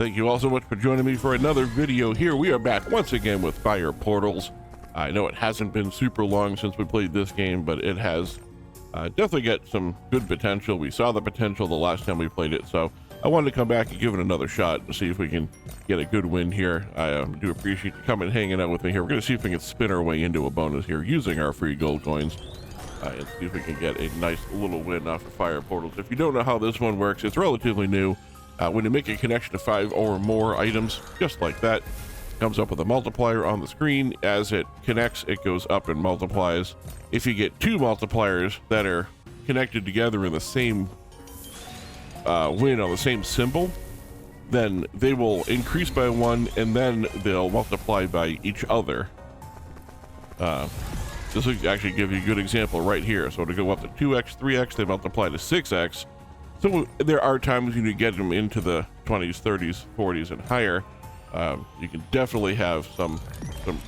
Thank you all so much for joining me for another video here. We are back once again with Fire Portals. I know it hasn't been super long since we played this game, but it has definitely got some good potential. We saw the potential the last time we played it, so I wanted to come back and give it another shot and see if we can get a good win here. I do appreciate you coming and hanging out with me here. We're going to see if we can spin our way into a bonus here using our free gold coins. And see if we can get a nice little win off of Fire Portals. If you don't know how this one works, it's relatively new. When you make a connection to 5 or more items, just like that, it comes up with a multiplier on the screen. As it connects, it goes up and multiplies. If you get 2 multipliers that are connected together in the same win on the same symbol, then they will increase by 1 and then they'll multiply by each other. This will actually give you a good example right here. So to go up to 2x, 3x, they multiply to 6x. So there are times when you get them into the 20s, 30s, 40s, and higher. You can definitely have some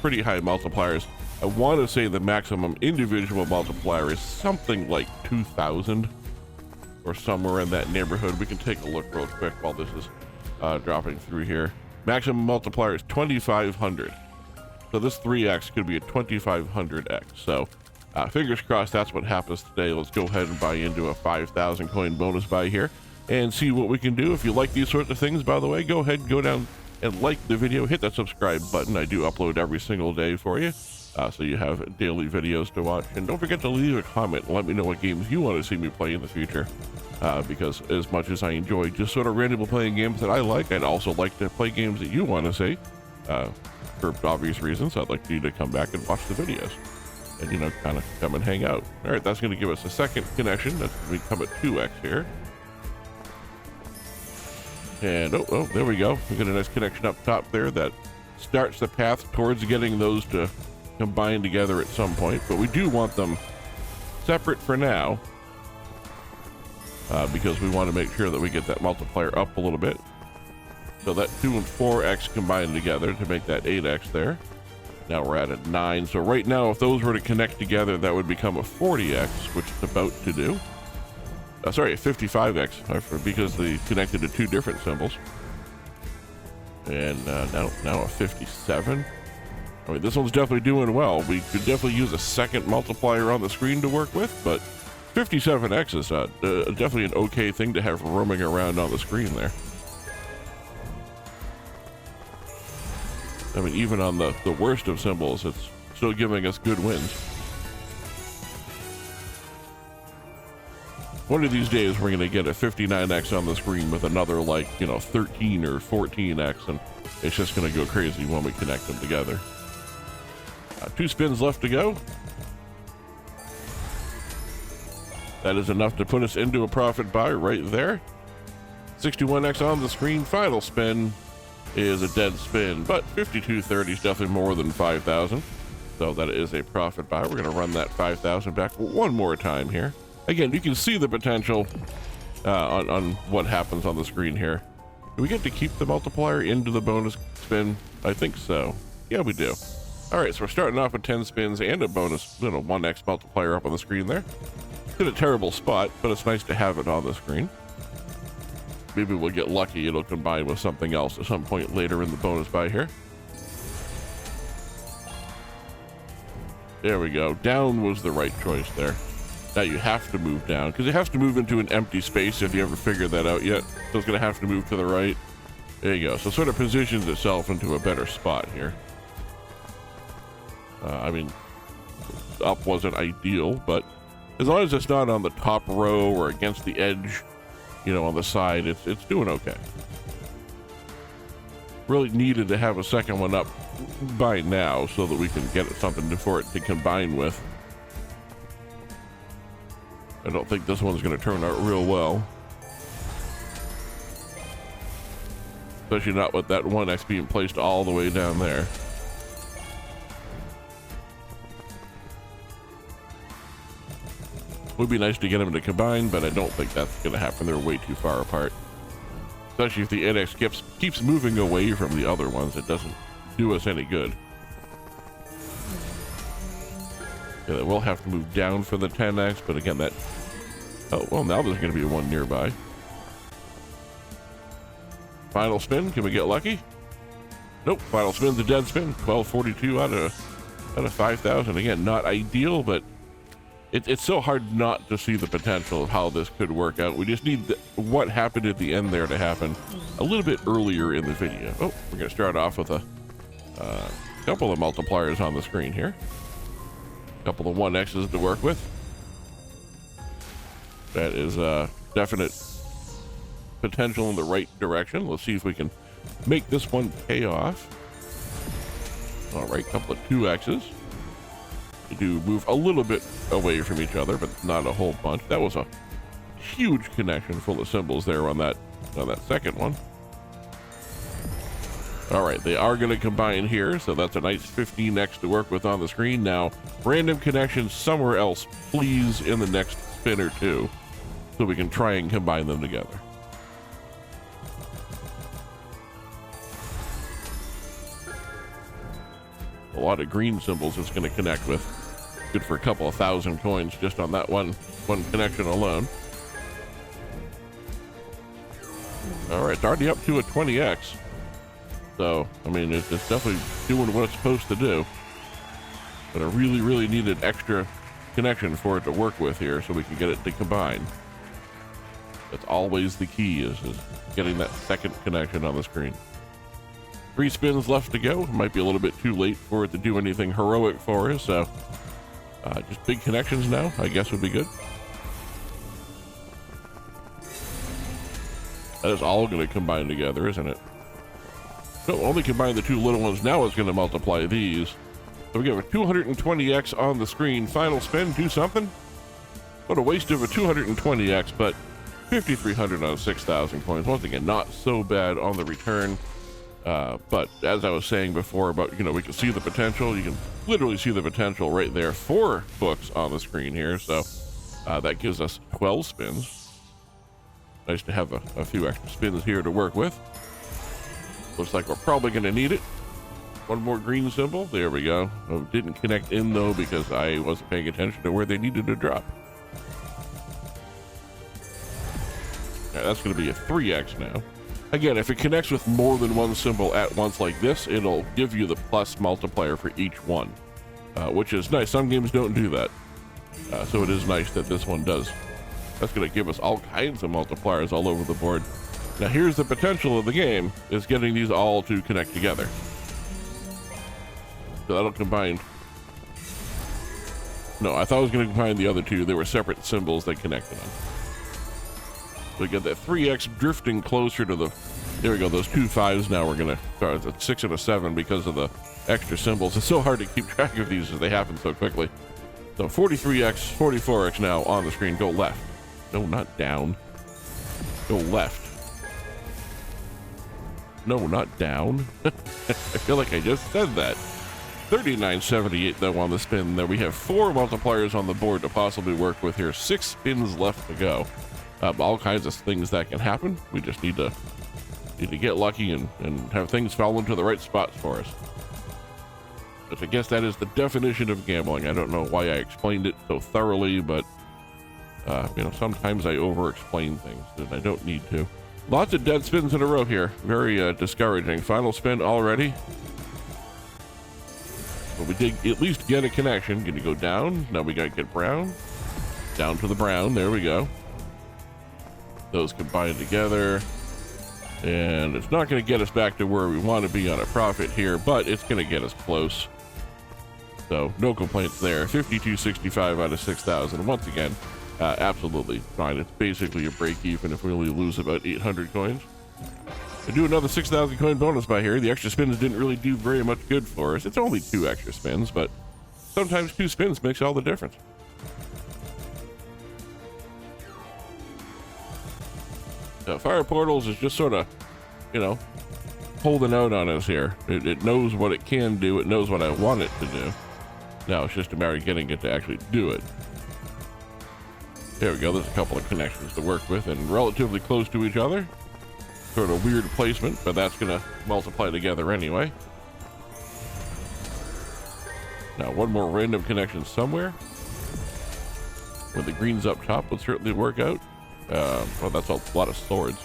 pretty high multipliers. I want to say the maximum individual multiplier is something like 2,000 or somewhere in that neighborhood. We can take a look real quick while this is dropping through here. Maximum multiplier is 2,500. So this 3x could be a 2,500x. So fingers crossed that's what happens today. Let's go ahead and buy into a 5,000 coin bonus buy here and see what we can do. If you like these sorts of things, by the way, go ahead and go down and like the video. Hit that subscribe button. I do upload every single day for you. So you have daily videos to watch. And don't forget to leave a comment and let me know what games you want to see me play in the future. Because as much as I enjoy just sort of randomly playing games that I like, I'd also like to play games that you want to see. For obvious reasons, I'd like you to come back and watch the videos and, you know, kind of come and hang out. All right, that's going to give us a second connection. That's going to become a 2x here. And oh, there we go. We got a nice connection up top there that starts the path towards getting those to combine together at some point. But we do want them separate for now because we want to make sure that we get that multiplier up a little bit. So that 2 and 4x combined together to make that 8x there. Now we're at 9. So right now, if those were to connect together, that would become a 40x, which it's about to do. Sorry, a 55x, because they connected to 2 different symbols. And now a 57. I mean, this one's definitely doing well. We could definitely use a second multiplier on the screen to work with, but 57x is definitely an okay thing to have roaming around on the screen there. I mean, even on the worst of symbols, it's still giving us good wins. One of these days, we're going to get a 59x on the screen with another, like, you know, 13 or 14x, and it's just going to go crazy when we connect them together. 2 spins left to go. That is enough to put us into a profit buy right there. 61x on the screen. Final spin is a dead spin, but 5230 is definitely more than 5,000, so that is a profit buy. We're going to run that 5,000 back one more time here. Again, you can see the potential on what happens on the screen here. Do we get to keep the multiplier into the bonus spin? I think so. Yeah, we do. All right, so we're starting off with 10 spins and a bonus, 1x multiplier up on the screen there. It's in a terrible spot, but it's nice to have it on the screen. Maybe we'll get lucky. It'll combine with something else at some point later in the bonus buy here. There we go. Down was the right choice there. Now you have to move down because it has to move into an empty space if you ever figured that out yet. So it's going to have to move to the right. There you go. So it sort of positions itself into a better spot here. I mean, up wasn't ideal, but as long as it's not on the top row or against the edge, you know, on the side, it's doing okay. Really needed to have a second one up by now so that we can get something for it to combine with. I don't think this one's going to turn out real well. Especially not with that 1x being placed all the way down there. Would be nice to get them to combine, but I don't think that's going to happen. They're way too far apart. Especially if the 8x keeps moving away from the other ones, it doesn't do us any good. Yeah, we'll have to move down for the 10x, but again, that... Oh, well, now there's going to be one nearby. Final spin. Can we get lucky? Nope. Final spin's a dead spin. 1242 out of 5,000. Again, not ideal, but it's so hard not to see the potential of how this could work out. We just need what happened at the end there to happen a little bit earlier in the video. Oh, we're going to start off with a couple of multipliers on the screen here. A couple of 1x's to work with. That is definite potential in the right direction. Let's see if we can make this one pay off. All right, couple of 2x's. They do move a little bit away from each other, but not a whole bunch. That was a huge connection full of symbols there on that second one. All right, they are going to combine here, so that's a nice 15x to work with on the screen. Now, random connections somewhere else, please, in the next spin or two, so we can try and combine them together. A lot of green symbols it's going to connect with. Good for a couple of 1,000 coins just on that one connection alone. All right, it's already up to a 20x. So, I mean, it's definitely doing what it's supposed to do. But I really need an extra connection for it to work with here so we can get it to combine. That's always the key, is getting that second connection on the screen. 3 spins left to go. Might be a little bit too late for it to do anything heroic for us, so just big connections now, I guess, would be good. That is all going to combine together, isn't it? No, only combine the 2 little ones. Now it's going to multiply these. So we have a 220x on the screen. Final spin, do something. What a waste of a 220x, but 5,300 on 6,000 coins. Once again, not so bad on the return. But as I was saying before about, we can see the potential. You can literally see the potential right there. 4 books on the screen here. So that gives us 12 spins. Nice to have a few extra spins here to work with. Looks like we're probably going to need it. One more green symbol. There we go. Oh, didn't connect in though because I wasn't paying attention to where they needed to drop. Right, that's going to be a 3x now. Again, if it connects with more than one symbol at once like this, it'll give you the plus multiplier for each one, which is nice. Some games don't do that. So it is nice that this one does. That's going to give us all kinds of multipliers all over the board. Now here's the potential of the game, is getting these all to connect together. So that'll combine. No, I thought I was going to combine the other 2. They were separate symbols that connected them. So we get that 3x drifting closer to the, there we go, those 2 5s now we're going to start at 6 and a 7 because of the extra symbols. It's so hard to keep track of these as they happen so quickly. So 43x, 44x now on the screen. Go left. No, not down. Go left. No, not down. I feel like I just said that. 39.78 though on the spin. There we have 4 multipliers on the board to possibly work with here. 6 spins left to go. All kinds of things that can happen. We just need to get lucky and have things fall into the right spots for us. But I guess that is the definition of gambling. I don't know why I explained it so thoroughly, but sometimes I over-explain things that I don't need to. Lots of dead spins in a row here. Very discouraging. Final spin already. But we did at least get a connection. Gonna go down. Now we gotta get brown. Down to the brown. There we go. Those combine together. And it's not gonna get us back to where we want to be on a profit here, but it's gonna get us close. So no complaints there. 52.65 out of 6,000. Once again, absolutely fine. It's basically a break even if we only lose about 800 coins. I do another 6,000 coin bonus by here. The extra spins didn't really do very much good for us. It's only 2 extra spins, but sometimes 2 spins makes all the difference. Fire Portals is just sort of, holding out on us here. It knows what it can do. It knows what I want it to do. Now it's just a matter of getting it to actually do it. There we go. There's a couple of connections to work with and relatively close to each other. Sort of weird placement, but that's going to multiply together anyway. Now one more random connection somewhere. With the greens up top would certainly work out. Well, that's a lot of swords.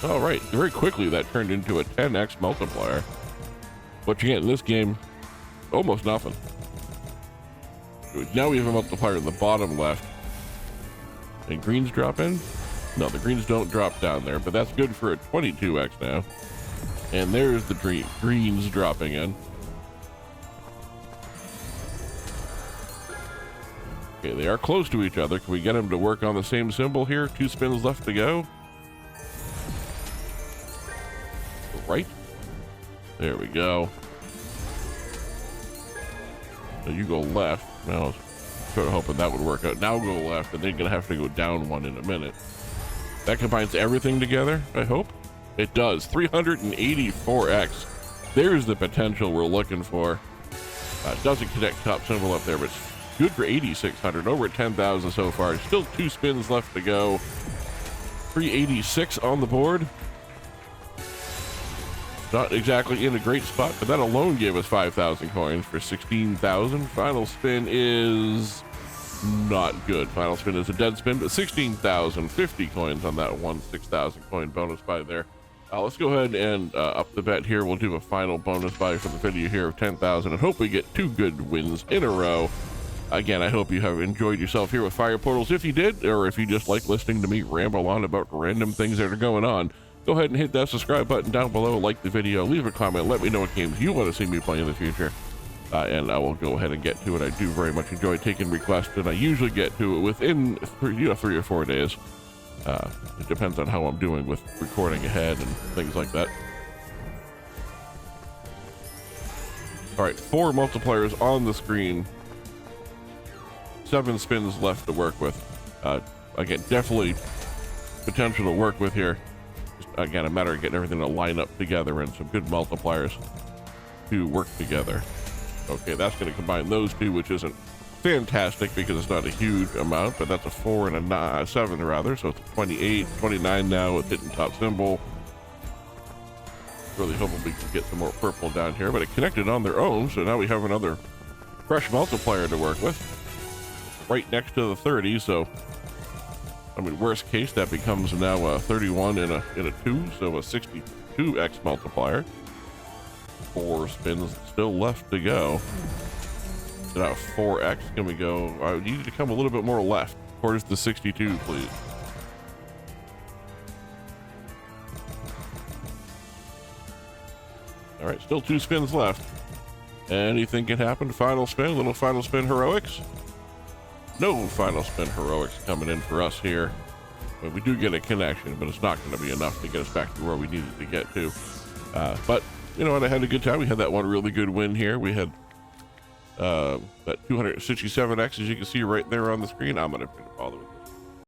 All right, very quickly that turned into a 10x multiplier. What you get in this game, almost nothing. Now we have a multiplier in the bottom left. And greens drop in? No, the greens don't drop down there, but that's good for a 22x now. And there's the greens dropping in. Okay, they are close to each other. Can we get them to work on the same symbol here? 2 spins left to go. Right. There we go. So you go left. Now I was sort of hoping that would work out. Now go left, and then you're gonna have to go down one in a minute. That combines everything together, I hope. It does. 384x. There's the potential we're looking for. It doesn't connect top symbol up there, but it's good for 8,600. Over at 10,000 so far. Still 2 spins left to go. 386 on the board. Not exactly in a great spot, but that alone gave us 5,000 coins for 16,000. Final spin is not good. Final spin is a dead spin, but 16,050 coins on that one 6,000 coin bonus buy there. Let's go ahead and up the bet here. We'll do a final bonus buy for the video here of 10,000 and hope we get 2 good wins in a row. Again, I hope you have enjoyed yourself here with Fire Portals. If you did, or if you just like listening to me ramble on about random things that are going on, go ahead and hit that subscribe button down below, like the video, leave a comment, let me know what games you want to see me play in the future, and I will go ahead and get to it. I do very much enjoy taking requests, and I usually get to it within 3 or 4 days. It depends on how I'm doing with recording ahead and things like that. All right, 4 multipliers on the screen, 7 spins left to work with. Again, definitely potential to work with here. Again, a matter of getting everything to line up together and some good multipliers to work together. Okay, that's going to combine those two, which isn't fantastic because it's not a huge amount, but that's a 4 and a 7 rather, so it's 28, 29 now with hitting top symbol. Really hoping we can get some more purple down here, but it connected on their own, so now we have another fresh multiplier to work with right next to the 30. So I mean, worst case, that becomes now a 31 and a 2, so a 62x multiplier. 4 spins still left to go. So now 4x, can we go? I need you to come a little bit more left towards the 62, please. All right, still 2 spins left. Anything can happen. Final spin, little final spin heroics. No final spin heroics coming in for us here. But we do get a connection, but it's not going to be enough to get us back to where we needed to get to. But you know what? I had a good time. We had that one really good win here. We had that 267x, as you can see right there on the screen. I'm going to bother with